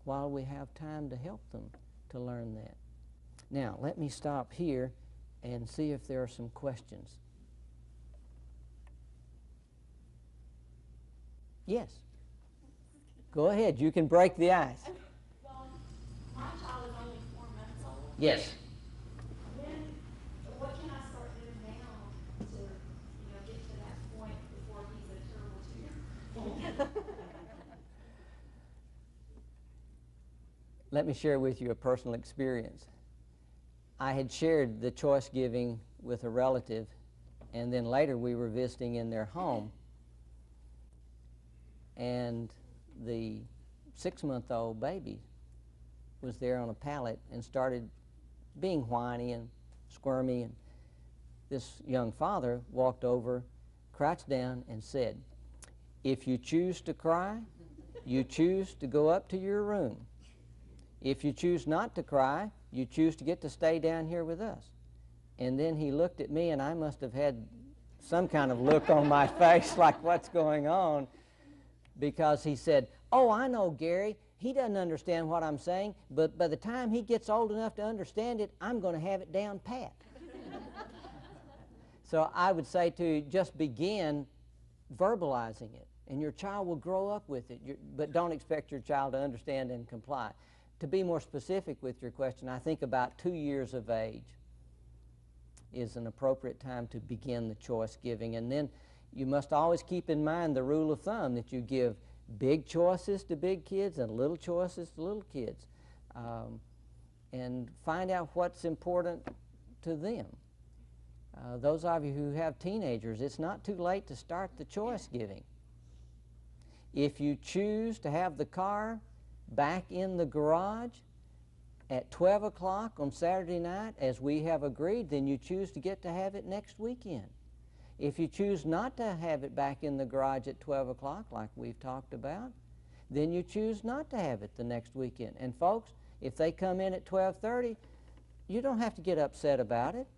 while we have time to help them to learn that. Now, let me stop here and see if there are some questions. Yes. Go ahead. You can break the ice. Well, my child is only 4 months old. Yes. What can I start doing now to, get to that point before he's a terrible 2-year-old? Let me share with you a personal experience. I had shared the choice giving with a relative, and then later we were visiting in their home, and the 6-month-old baby was there on a pallet and started being whiny and squirmy, and this young father walked over, crouched down, and said, "If you choose to cry, you choose to go up to your room. If you choose not to cry, you choose to get to stay down here with us." And then he looked at me, and I must have had some kind of look on my face like, what's going on? Because he said, "Oh, I know Gary. He doesn't understand what I'm saying, but by the time he gets old enough to understand it, I'm going to have it down pat." So I would say to just begin verbalizing it, and your child will grow up with it, but don't expect your child to understand and comply. To be more specific with your question, I think about 2 years of age is an appropriate time to begin the choice giving. And then you must always keep in mind the rule of thumb that you give big choices to big kids and little choices to little kids, and find out what's important to them. Those of you who have teenagers, it's not too late to start the choice giving. If you choose to have the car back in the garage at 12 o'clock on Saturday night, as we have agreed, then you choose to get to have it next weekend. If you choose not to have it back in the garage at 12 o'clock, like we've talked about, then you choose not to have it the next weekend. And folks, if they come in at 12:30, you don't have to get upset about it.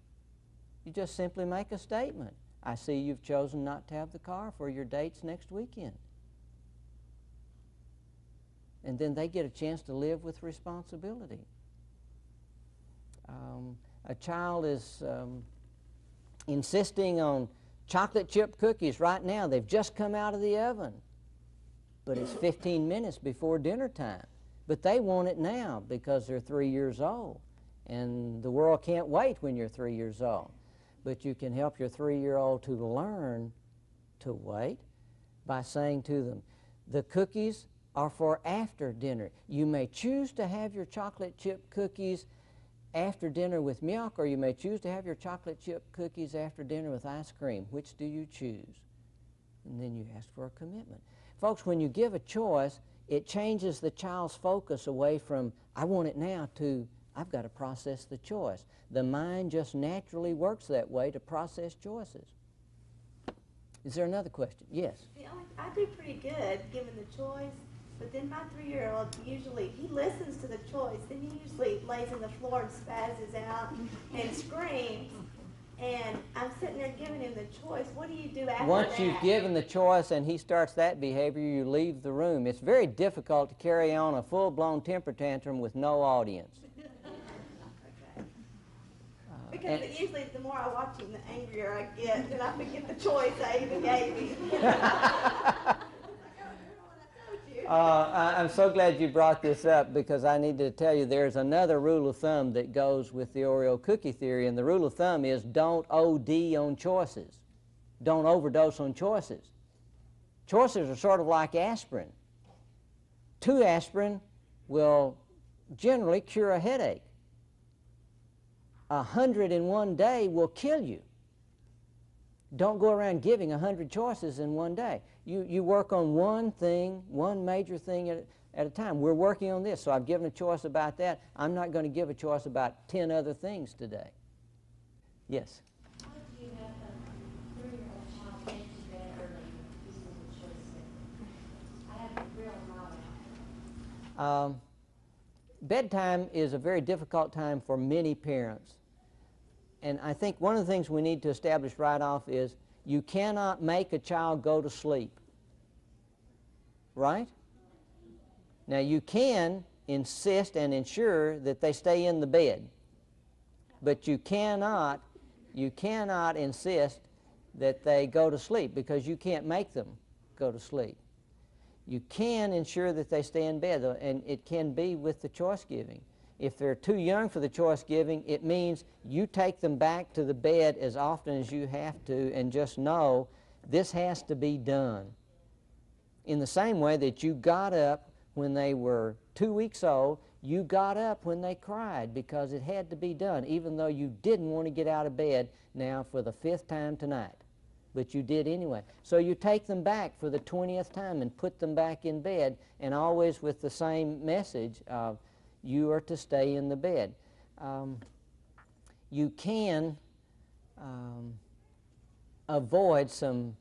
You just simply make a statement. "I see you've chosen not to have the car for your dates next weekend." And then they get a chance to live with responsibility. A child is insisting on chocolate chip cookies right now. They've just come out of the oven, but it's 15 minutes before dinner time. But they want it now because they're 3 years old, and the world can't wait when you're 3 years old. But you can help your 3-year-old to learn to wait by saying to them, "The cookies are for after dinner. You may choose to have your chocolate chip cookies after dinner with milk, or you may choose to have your chocolate chip cookies after dinner with ice cream. Which do you choose?" And then you ask for a commitment. Folks, when you give a choice, it changes the child's focus away from, "I want it now," to, "I've got to process the choice." The mind just naturally works that way to process choices. Is there another question? Yes. I do pretty good given the choice, but then my 3-year-old usually, he listens to the choice, then he usually lays on the floor and spazzes out and screams, and I'm sitting there giving him the choice. What do you do after that? Once you've given the choice and he starts that behavior, you leave the room. It's very difficult to carry on a full-blown temper tantrum with no audience. Because usually the more I watch him, the angrier I get, and I forget the choice I even gave him. I'm so glad you brought this up, because I need to tell you there's another rule of thumb that goes with the Oreo cookie theory, and the rule of thumb is don't OD on choices. Don't overdose on choices. Choices are sort of like aspirin. 2 aspirin will generally cure a headache. 100 in one day will kill you. Don't go around giving 100 choices in one day. You work on one thing, one major thing at a time. We're working on this, so I've given a choice about that. I'm not going to give a choice about 10 other things today. Yes? How do you have a 3-year-old child get to bed early using the choice thing? I have a real knowledge. Bedtime is a very difficult time for many parents. And I think one of the things we need to establish right off is you cannot make a child go to sleep. Right? Now you can insist and ensure that they stay in the bed. But you cannot insist that they go to sleep, because you can't make them go to sleep. You can ensure that they stay in bed, and it can be with the choice giving. If they're too young for the choice giving, it means you take them back to the bed as often as you have to, and just know this has to be done. In the same way that you got up when they were 2 weeks old, you got up when they cried because it had to be done, even though you didn't want to get out of bed now for the 5th time tonight. But you did anyway. So you take them back for the 20th time and put them back in bed, and always with the same message of you are to stay in the bed. You can avoid some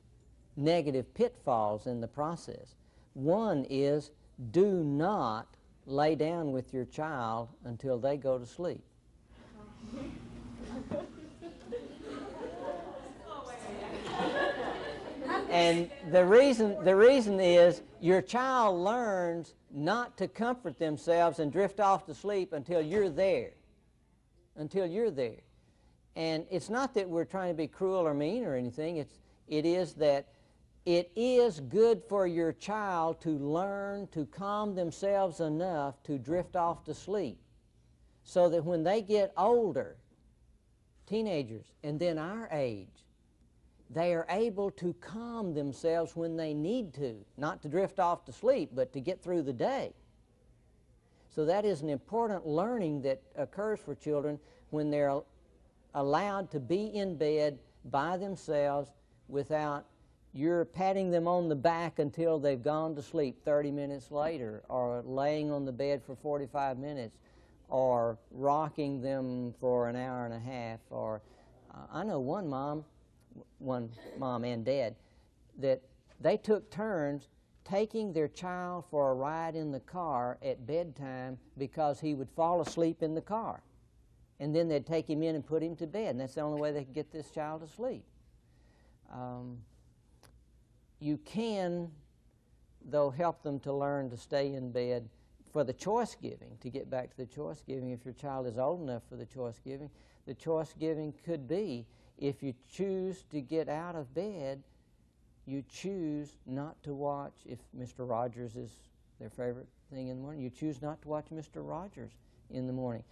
negative pitfalls in the process. One is, do not lay down with your child until they go to sleep. And the reason is your child learns not to comfort themselves and drift off to sleep until you're there. Until you're there. And it's not that we're trying to be cruel or mean or anything. It is that it is good for your child to learn to calm themselves enough to drift off to sleep, so that when they get older, teenagers, and then our age, they are able to calm themselves when they need to, not to drift off to sleep, but to get through the day. So that is an important learning that occurs for children when they're allowed to be in bed by themselves without you're patting them on the back until they've gone to sleep 30 minutes later, or laying on the bed for 45 minutes, or rocking them for an hour and a half. Or I know one mom and dad, that they took turns taking their child for a ride in the car at bedtime because he would fall asleep in the car. And then they'd take him in and put him to bed, and that's the only way they could get this child to sleep. You can, though, help them to learn to stay in bed for the choice giving. To get back to the choice giving, if your child is old enough for the choice giving could be, if you choose to get out of bed, you choose not to watch, if Mr. Rogers is their favorite thing in the morning, you choose not to watch Mr. Rogers in the morning.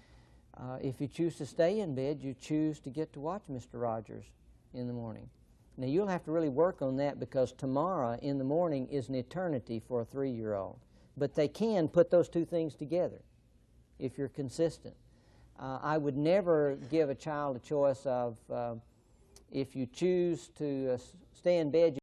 If you choose to stay in bed, you choose to get to watch Mr. Rogers in the morning. Now, you'll have to really work on that, because tomorrow in the morning is an eternity for a 3-year-old. But they can put those two things together if you're consistent. I would never give a child a choice of, if you choose to stay in bed,